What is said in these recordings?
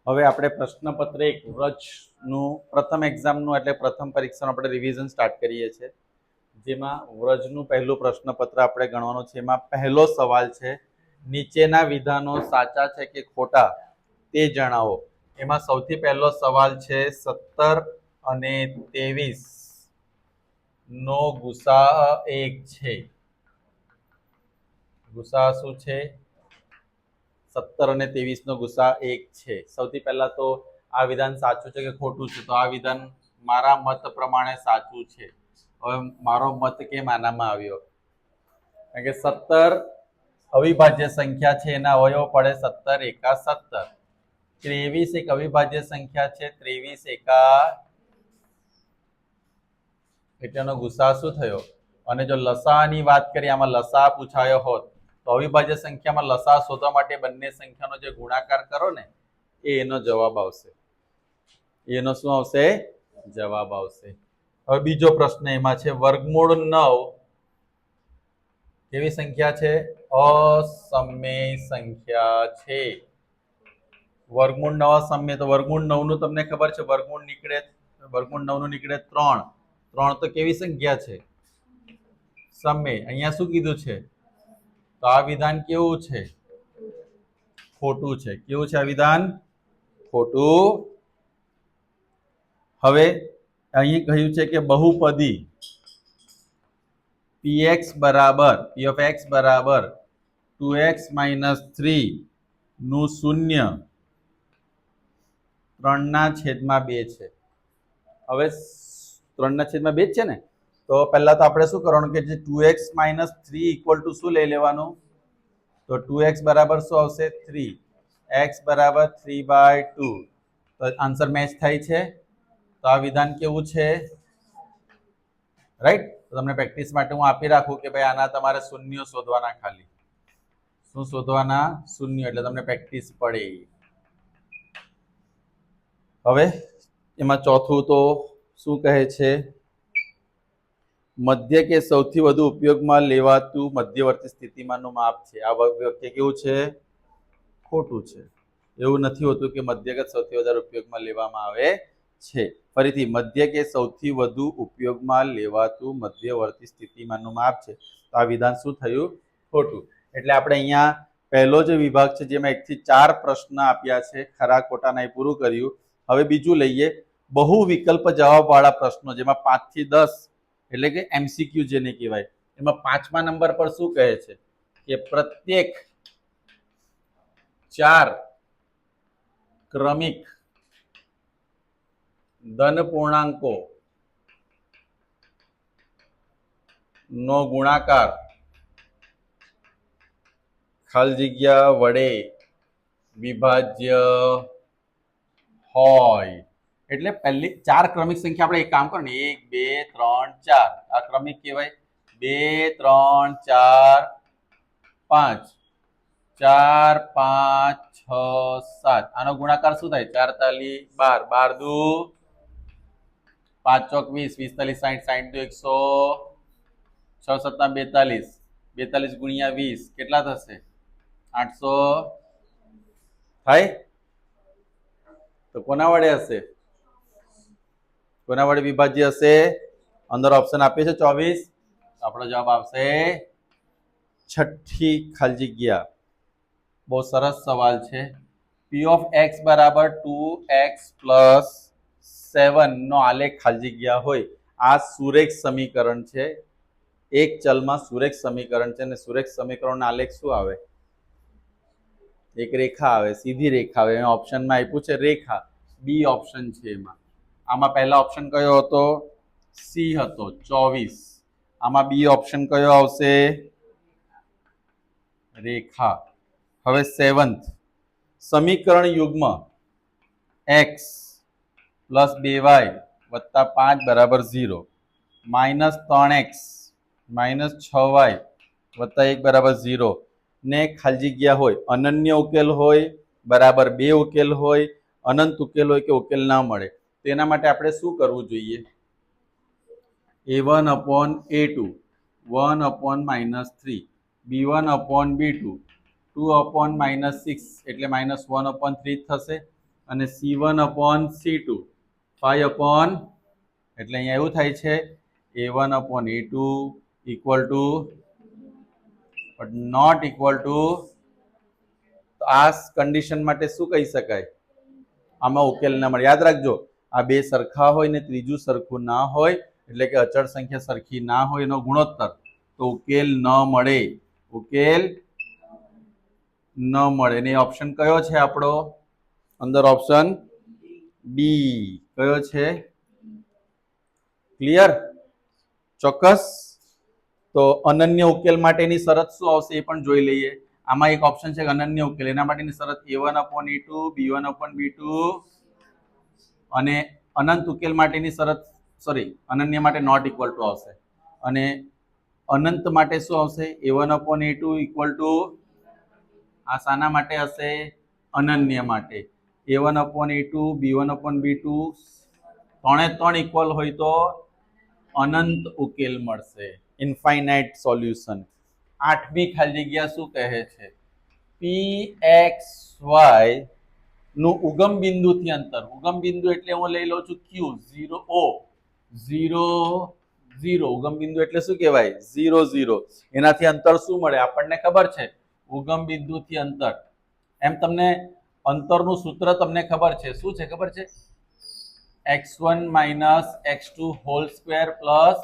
હવે આપણે પ્રશ્નપત્ર એક વ્રજનું પ્રથમ એક્ઝામનું એટલે પ્રથમ પરીક્ષાનું આપણે રિવિઝન સ્ટાર્ટ કરીએ છીએ, જેમાં વ્રજનું પહેલું પ્રશ્નપત્ર આપણે ગણવાનું છે. એમાં પહેલો સવાલ છે, નીચેના વિધાનો સાચા છે કે ખોટા તે જણાવો. એમાં સૌથી પહેલો સવાલ છે 17 અને 23 નો ગુસા 1 છે. ગુસા શું છે? 17 અને 23 નો ગુસા 1 છે. સૌથી પહેલા તો આ વિધાન સાચું છે કે ખોટું છે? તો આ વિધાન મારા મત પ્રમાણે સાચું છે. હવે મારો મત કેમ આનામાં આવ્યો? કારણ કે 17 અવિભાજ્ય સંખ્યા છે, એના અવયવો પડે 17 એકા 17. 23 એક અવિભાજ્ય સંખ્યા છે, 23 એકા એટલેનો ગુસા શું થયો? અને જો લસાની વાત કરીએ, આમાં લસા પૂછાયો હોત તો અવિભાજ્ય સંખ્યામાં લસા શોધવા માટે બંને સંખ્યાનો જે ગુણાકાર કરો ને એનો જવાબ આવશે. એનો શું આવશે? જવાબ આવશે. હવે બીજો પ્રશ્ન એમાં છે વર્ગમૂળ 9 કેવી સંખ્યા છે? અસમય સંખ્યા છે. વર્ગમૂળ 9 અસમય, તો વર્ગમૂળ 9 નું તમને ખબર છે, વર્ગમૂળ 9 નું નીકળે 3. 3 તો કેવી સંખ્યા છે? સમય. અહીંયા શું કીધું છે? તો આ વિધાન કેવું છે? ખોટું છે. કેવું છે આ વિધાન? ખોટું. હવે અહીં કહ્યું છે કે બહુપદી px બરાબર p of x બરાબર 2x - 3 નું શૂન્ય 3/2 છે. હવે 3/2 છે ને, તો પહેલા તો આપણે શું કરવાનું કે જે 2x - 3 ઇક્વલ ટુ શું લઈ લેવાનું? તો 2x બરાબર શું આવશે? 3. x બરાબર 3/2. તો આન્સર મેચ થાય છે. તો આ વિધાન કેવું છે? રાઈટ. તો તમને પ્રેક્ટિસ માટે હું આપી રાખું કે ભાઈ આના તમારે શૂન્ય શોધવાના. ખાલી શું શોધવાના? શૂન્ય. એટલે તમને પ્રેક્ટિસ પડે. હવે એમાં ચોથું તો શું કહે છે? મધ્ય કે સૌથી વધુ ઉપયોગમાં લેવાતું મધ્યવર્તી સ્થિતિમાનનું માપ છે. આ વાક્ય કેવું છે? ખોટું છે. એવું નથી હોતું કે મધ્ય કે સૌથી વધારે ઉપયોગમાં લેવામાં આવે છે. ફરીથી, મધ્ય કે સૌથી વધુ ઉપયોગમાં લેવાતું મધ્યવર્તી સ્થિતિમાનનું માપ છે. તો આ વિધાન શું થયું? ખોટું. એટલે આપણે અહીંયા પહેલો જે વિભાગ છે જેમાં 1 થી 4 પ્રશ્ન આપ્યા છે, ખરા ખોટાના, એ પૂરું કર્યું. હવે બીજું લઈએ, બહુ વિકલ્પ જવાબ વાળા પ્રશ્નો, જેમાં 5 થી 10 એટલે કે એમસીક્યુ જેને કહેવાય. એમાં 5મા નંબર પર શું કહે છે કે પ્રત્યેક 4 ક્રમિક ધન પૂર્ણાંકો નો ગુણાકાર ખાલી જગ્યા વડે વિભાજ્ય હોય. એટલે પહેલી 4 ક્રમિક સંખ્યા આપણે એક કામ કરો ને, 1 2 3 4 આ ક્રમિક કહેવાય. 2 3 4 5 4 5 6 7 આનો ગુણાકાર શું થાય? 4 તાલી 12, 12 દુ 5 ચોક 20, 20 તાલી 60, 60 દુ 100, 6 સત્તા 42, 42 ગુણ્યા 20 કેટલા થશે? 800 થાય. તો કોના વડે હશે? કોના વડે વિભાજ્ય હશે? અંદર ઓપ્શન આપ્યો છે 24. આપણો જવાબ આવશે છઠ્ઠી ખાલી જગ્યા. બહુ સરસ સવાલ છે. p of x બરાબર 2x + 7 નો આલેખ ખાલી જગ્યા હોય. આ સુરેખ સમીકરણ છે. એક ચલમાં સુરેખ સમીકરણ છે, અને સુરેખ સમીકરણનો આલેખ શું આવે? એક રેખા આવે, સીધી રેખા આવે. ઓપ્શનમાં આપ્યું છે રેખા. બી ઓપ્શન છે એમાં. આમાં પહેલા ઓપ્શન કયો હતો? સી હતો, 24. આમાં બી ઓપ્શન કયો આવશે? રેખા. હવે 7th સમીકરણ યુગ્મ x + 2y + 5 બરાબર 0, -3x - 6y + 1 બરાબર 0 ને ખાલી જગ્યા હોય, અનન્ય ઉકેલ હોય, બરાબર 2 ઉકેલ હોય, અનંત ઉકેલ હોય કે ઉકેલ ના મળે, તેના માટે આપણે શું કરવું જોઈએ? a1/a2 1/-3 b1/b2 2/-6 એટલે -1/3 થશે. અને C1 અપોન C2 5 અપોન એટલે અહીંયા એવું થાય છે A1 upon A2 equal to but not equal to આ કન્ડિશન માટે શું કહી શકાય આમાં ઉકેલ ના મળે યાદ રાખજો આ બે સરખા હોય ને ત્રીજું સરખું ના હોય એટલે કે અચળ સંખ્યા સરખી ના હોય એનો ગુણોત્તર તો ઉકેલ ન મળે ઉકેલ ન મળે ને ઓપ્શન કયો છે આપણો અંદર ઓપ્શન ડી કયો છે ક્લિયર ચોક્કસ તો અનન્ય ઉકેલ માટેની શરત શું આવશે એ પણ જોઈ લઈએ આમાં એક ઓપ્શન છે અનન્ય ઉકેલ એના માટેની શરત A1 upon A2 B1 upon B2 અને અનંત ઉકેલ માટેની શરત સોરી અનન્ય માટે નોટ ઇક્વલ ટુ આવશે અને અનંત માટે શું આવશે A1 upon A2 equal to આ શાના માટે હશે અનન્ય માટે A1 upon A2 B1 upon B2 ત્રણે ત્રણ ઇક્વલ હોય તો અનંત ઉકેલ મળશે ઇન્ફાઇનાઇટ સોલ્યુશન આઠમી ખાલી જગ્યા શું કહે છે PXY નું ઉગમ બિંદુથી અંતર ઉગમ બિંદુ એટલે હું લઈ લઉં છું Q 0 0 ઉગમ બિંદુ એટલે શું કહેવાય 0 0 એનાથી અંતર શું મળે આપણને ખબર છે ઉગમ બિંદુથી અંતર એમ તમને અંતરનું સૂત્ર તમને ખબર છે શું છે ખબર છે x1 minus x2 whole square plus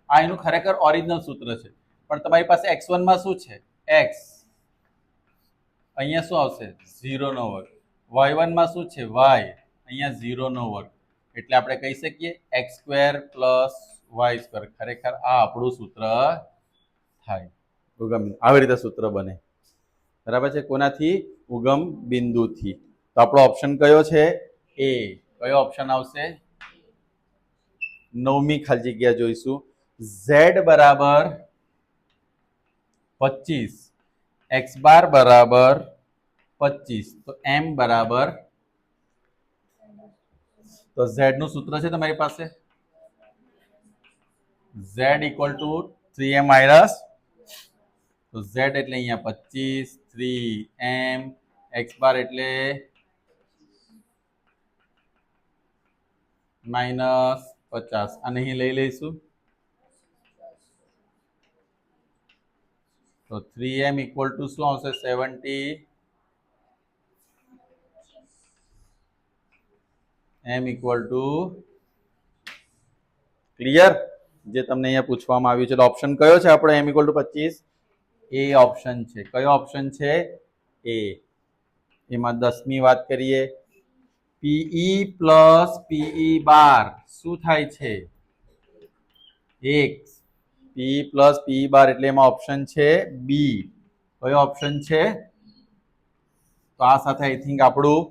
આ એનું ખરેખર ઓરિજિનલ સૂત્ર છે પણ તમારી પાસે x1 માં શું છે x અહીંયા શું આવશે 0 નો વર્ગ y1 માં શું છે y અહીંયા 0 નો વર્ગ એટલે આપણે કહી શકીએ x square plus y square ખરેખર આ આપણું સૂત્ર થાય ઉગમ આવી રીતે સૂત્ર બને બરાબર છે કોનાથી ઉગમ બિંદુથી તો આપણો ઓપ્શન કયો છે એ કયો ઓપ્શન આવશે નવમી ખાલી જગ્યા જોઈશું z બરાબર 25 x બાર બરાબર 25 તો m બરાબર તો z નું સૂત્ર છે તમારી પાસે z equal to 3m minus તો z એટલે અહીંયા 25 3m x બાર એટલે માઇનસ 50 અને અહીં લઈ લઈશું તો 3m ઇક્વલ ટુ શું આવશે 70 m ઇક્વલ ટુ ક્લિયર જે તમને અહીંયા પૂછવામાં આવ્યું છે તો ઓપ્શન કયો છે આપણો m equal to 25 A option છે કયો ઓપ્શન છે એ એમાં 10મી વાત કરીએ PE પ્લસ PE બાર શું થાય છે 1 PE પ્લસ PE બાર એટલે એમાં ઓપ્શન છે બી કયો ઓપ્શન છે તો આ સાથે આઈ થિંક આપણું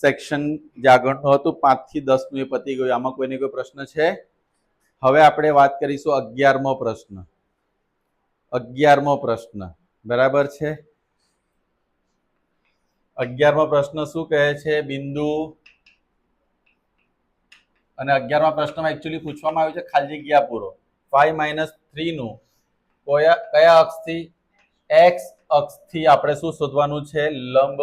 સેક્શન જે આગળનું હતું 5 થી 10 નું એ પતી ગયું આમાં કોઈને કોઈ પ્રશ્ન છે હવે આપણે વાત કરીશું 11મો પ્રશ્ન બરાબર છે 11મો પ્રશ્ન શું કહે છે બિંદુ અને 11મા પ્રશ્નમાં એકચ્યુઅલી પૂછવામાં આવ્યું છે ખાલી જગ્યા પૂરો 5 - 3 નું કયા અક્ષથી x અક્ષથી આપણે શું શોધવાનું છે લંબ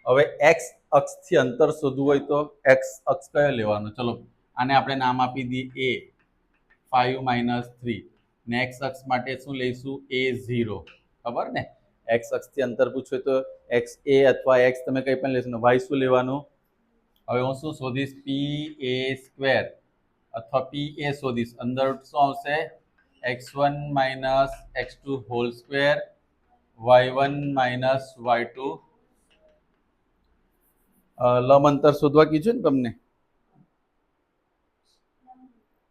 હવે x અક્ષથી અંતર શોધવું હોય તો x અક્ષ કયો લેવાનો ચલો આને આપણે નામ આપી દઈએ a 5 - 3 ને x અક્ષ માટે શું લઈશું a0 ખબર ને x અક્ષથી અંતર પૂછ્યું તો x a અથવા x તમે કંઈ પણ લેશો y શું લેવાનું હવે હું શું શોધીશ PA² અથવા PA શોધીશ અંદર શું આવશે x1 - x2 whole square y1 - y2 લંબ અંતર શોધવા કીધું ને તમને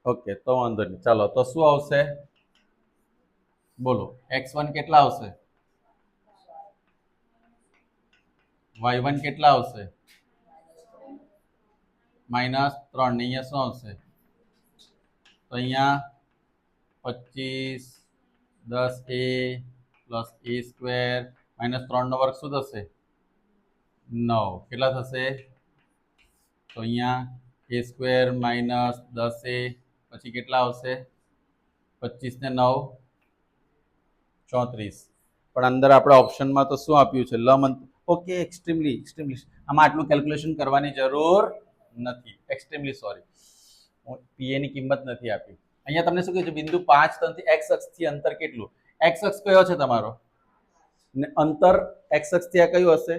ઓકે તો વાંધો નહીં ચાલો તો શું આવશે બોલો x1 કેટલા આવશે y1 કેટલા આવશે -3 ને અહીંયા શું આવશે તો અહીંયા 25 10a પ્લસ a સ્ક્વેર -3 નો વર્ગ શું થશે 9 કેટલા થશે તો અહીંયા a સ્ક્વેર -10a પછી કેટલા આવશે 25 ને 9 34 પણ અંદર આપણે ઓપ્શનમાં તો શું આપ્યું છે લમ અંતર. ઓકે, એક્સ્ટ્રીમલી આમાં આટલું કેલ્ક્યુલેશન કરવાની જરૂર નથી. એક્સ્ટ્રીમલી સોરી, પીએ ની કિંમત નથી આપી. અહીંયા તમને શું કહ્યું છે બિંદુ 5 3 થી એક્સ અક્ષથી અંતર કેટલું? એક્સ અક્ષ કયો છે તમારો ને અંતર એક્સ અક્ષ થી આ કયું હશે?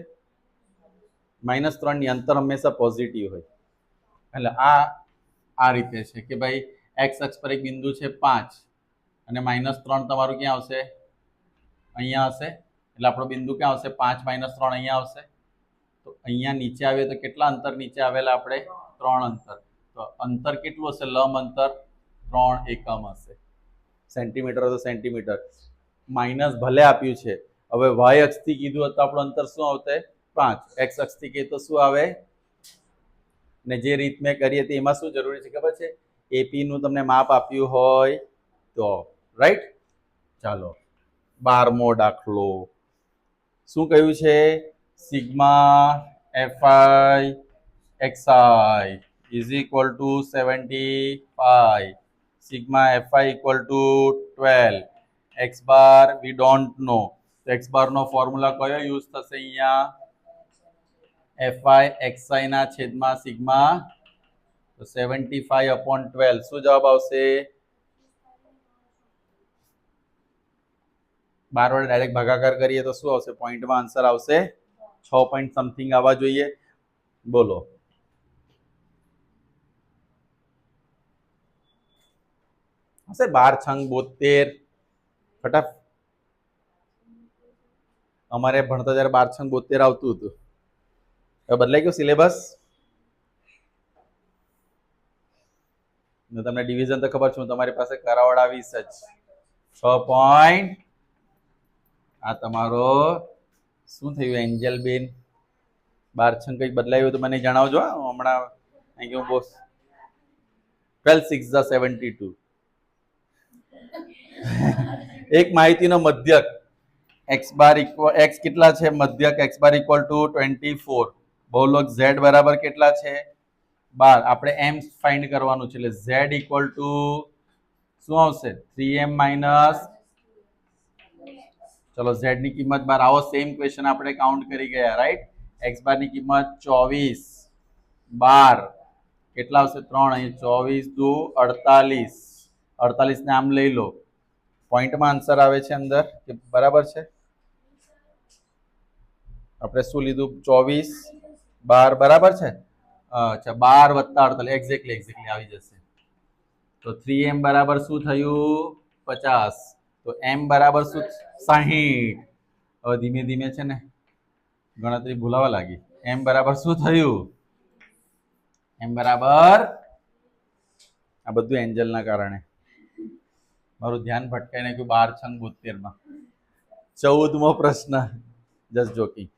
-3 ની અંતર હંમેશા પોઝિટિવ હોય. એટલે આ રીતે છે કે ભાઈ એક્સ અક્ષ પર એક બિંદુ છે 5 અને -3 તમારું ક્યાં આવશે? અહીંયા હશે. એટલે આપણો બિંદુ ક્યાં આવશે? 5 - 3 અહીંયા આવશે. તો અહીંયા નીચે આવે તો કેટલા અંતર નીચે આવેલા આપણે? 3 અંતર. તો અંતર કેટલું હશે? લંબ અંતર 3 એકમ હશે. સેન્ટીમીટર તો સેન્ટીમીટર. માઇનસ ભલે આપ્યું છે, હવે વાય અક્ષથી કીધું હતું આપણું અંતર શું આવશે? 5. એક્સ અક્ષથી કહીએ તો શું આવે? ને જે રીત મેં કરી હતી એમાં શું જરૂરી છે ખબર છે? એપી નું તમને માપ આપ્યું હોય તો, રાઈટ? ચાલો 12મો દાખલો શું કહ્યું છે? Sigma FI XI is equal to 75. Sigma FI equal to 12. X bar we don't know. તો એક્સ બાર નો ફોર્મ્યુલા કયો યુઝ થશે અહીંયા? એફઆઈ એક્સઆઈ ના છેદમાં સિગ્મા. તો 75/12 શું જવાબ આવશે? 12 વડે ડાયરેક્ટ ભાગાકાર કરીએ તો શું આવશે? પોઈન્ટમાં આન્સર આવશે 6 પોઈન્ટ સમથિંગ આવવા જોઈએ. બોલો હશે 12×6 = 72. ફટાફટ. અમારે ભણતા જ્યારે 12×6 = 72 આવતું હતું. હવે બદલાઈ ગયો સિલેબસ. તમને ડિવિઝન તો ખબર છે, તમારી પાસે કરાવડાવીશ જ. 6 પોઈન્ટ. આ તમારો શું થયું એન્જલ બેન? 12×6 કંઈક બદલાયું તો મને જણાવજો. હમણાં થેન્ક યુ બોસ. 12 6 = 72. એક માહિતીનો મધ્યક x બાર x કેટલા છે? મધ્યક x bar equal to 24. બહુલક z બરાબર કેટલા છે? 12. આપણે m ફાઇન્ડ કરવાનું છે, એટલે z ઇક્વલ ટુ શું આવશે? 3m minus. ચલો z ની કિંમત 12. આવો સેમ ક્વેશ્ચન આપણે કાઉન્ટ કરી ગયા, રાઈટ? x બાર ની કિંમત 24. 12 કેટલા આવશે? 3. અહીં 24 દુ 48. 48 ને આમ લઈ લો. પોઈન્ટમાં આન્સર આવે છે અંદર કે બરાબર છે? આપણે શું લીધું? 24 12 બરાબર છે. અચ્છા 12 + 48 એક્ઝેક્ટલી આવી જશે. તો 3m બરાબર શું થયું? 50. તો m બરાબર શું? 60. હવે ધીમે ધીમે છે ને ગણતરી ભૂલાવા લાગી. m બરાબર શું થયું? m બરાબર, આ બધું એન્જલના કારણે મારું ધ્યાન ભટકાઈ નાખ્યું 12×72 માં. 14મો પ્રશ્ન. Just joking.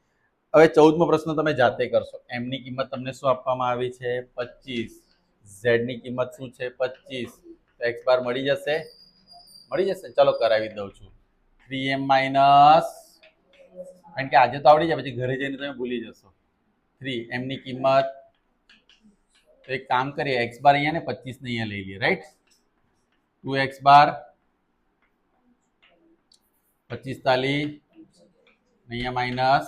હવે 14મો પ્રશ્ન તમે જાતે કરશો. m ની કિંમત તમને શું આપવામાં આવી છે? 25. z ની કિંમત શું છે? 25. તો x બાર મળી જશે? મળી જશે. ચલો કરાવી દઉં છું. 3m માઇનસ, કારણ કે આજે તો આવડી જાય, પછી ઘરે જઈને તમે ભૂલી જશો. 3m ની કિંમત. તો એક કામ કરીએ, x બાર અહીંયા ને 25 ને અહીંયા લઈ લઈએ, રાઈટ? 2x બાર 25 તાલી અહીંયા માઇનસ.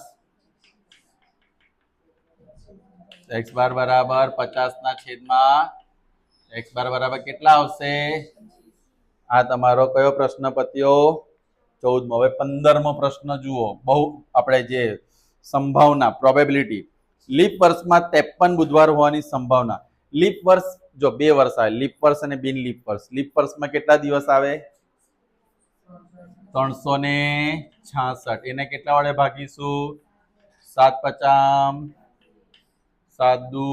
x બાર બરાબર 50 ના છેદમાં x બાર બરાબર કેટલા આવશે? આ તમારો કયો પ્રશ્ન પત્યો? 14મો. હવે 15મો પ્રશ્ન જુઓ. બહુ આપણે જે સંભાવના, પ્રોબેબિલિટી. લીપ વર્ષમાં 53 બુધવાર હોવાની સંભાવના. લીપ વર્ષ જો 2 વર્ષ આવે, લીપ વર્ષ અને બિન લીપ વર્ષ. લીપ વર્ષમાં કેટલા દિવસ આવે? 366. એને કેટલા વડે ભાગીશું? 7×5 7 દુ.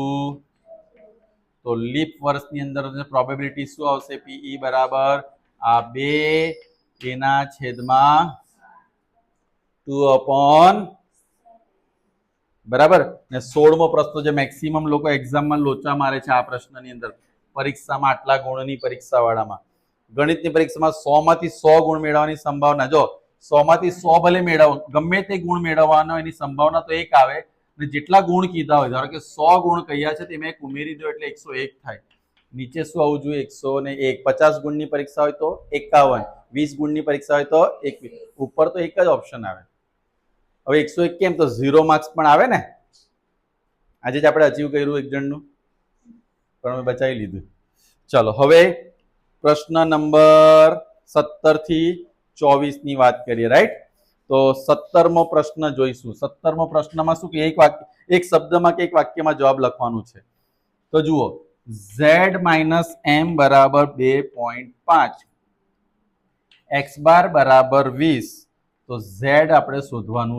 તો લીપ વર્ષની અંદર પ્રોબેબિલિટી શું આવશે? PE બરાબર આ 2 એના છેદમાં 2/, બરાબર ને 16મો પ્રશ્ન જે મેક્સિમમ લોકો એક્ઝામમાં લોચા મારે છે આ પ્રશ્નની અંદર. પરીક્ષામાં આટલા ગુણની પરીક્ષાવાળામાં, ગણિતની પરીક્ષામાં 100 માંથી 100 ગુણ મેળવવાની સંભાવના. જો 100 માંથી 100 ભલે મેળવો, ગમે તે ગુણ મેળવવાનો એની સંભાવના તો 1 આવે. અને જેટલા ગુણ કીધા હોય, ધારો કે 100 ગુણ કહ્યા છે તેમાં 1 ઉમેરી દો એટલે 101 થાય. નીચે શું આવવું જોઈએ? 101. 50 ગુણની પરીક્ષા હોય તો 51. 20 ગુણની પરીક્ષા હોય તો 1 ઉપર તો એક જ ઓપ્શન આવે. હવે 101 કેમ? તો 0 માર્ક્સ પણ આવે ને. આજે જ આપણે અચીવ કર્યું એક જણનું, પણ અમે બચાવી લીધું. ચલો હવે પ્રશ્ન નંબર 17 થી 24 ની વાત કરીએ. રાઈટ, તો 17મો પ્રશ્ન જોઈશું. 17મો પ્રશ્નમાં શું કે એક શબ્દમાં કે એક વાક્યમાં જવાબ લખવાનું છે. તો જુઓ, z - m બરાબર 2.5, x બાર બરાબર 20. તો z આપણે શોધવાનું